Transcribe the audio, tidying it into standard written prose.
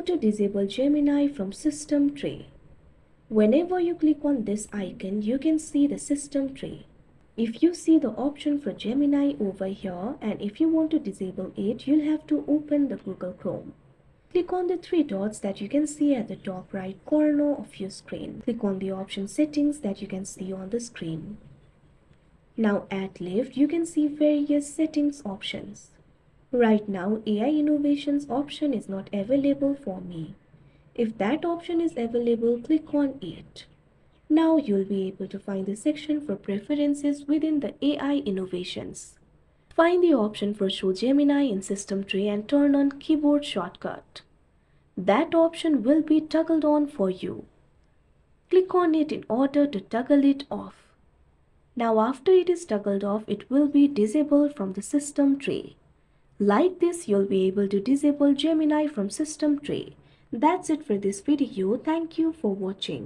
How to disable Gemini from system tray. Whenever you click on this icon, you can see the system tray. If you see the option for Gemini over here, and if you want to disable it, you'll have to open the Google Chrome. Click on the three dots that you can see at the top right corner of your screen. Click on the option settings that you can see on the screen. Now at left, you can see various settings options. Right now, AI innovations option is not available for me. If that option is available, click on it. Now you'll be able to find the section for preferences within the AI innovations. Find the option for Show Gemini in System Tray and turn on Keyboard Shortcut. That option will be toggled on for you. Click on it in order to toggle it off. Now after it is toggled off, it will be disabled from the system tray. Like this, you'll be able to disable Gemini from system tray. That's it for this video. Thank you for watching.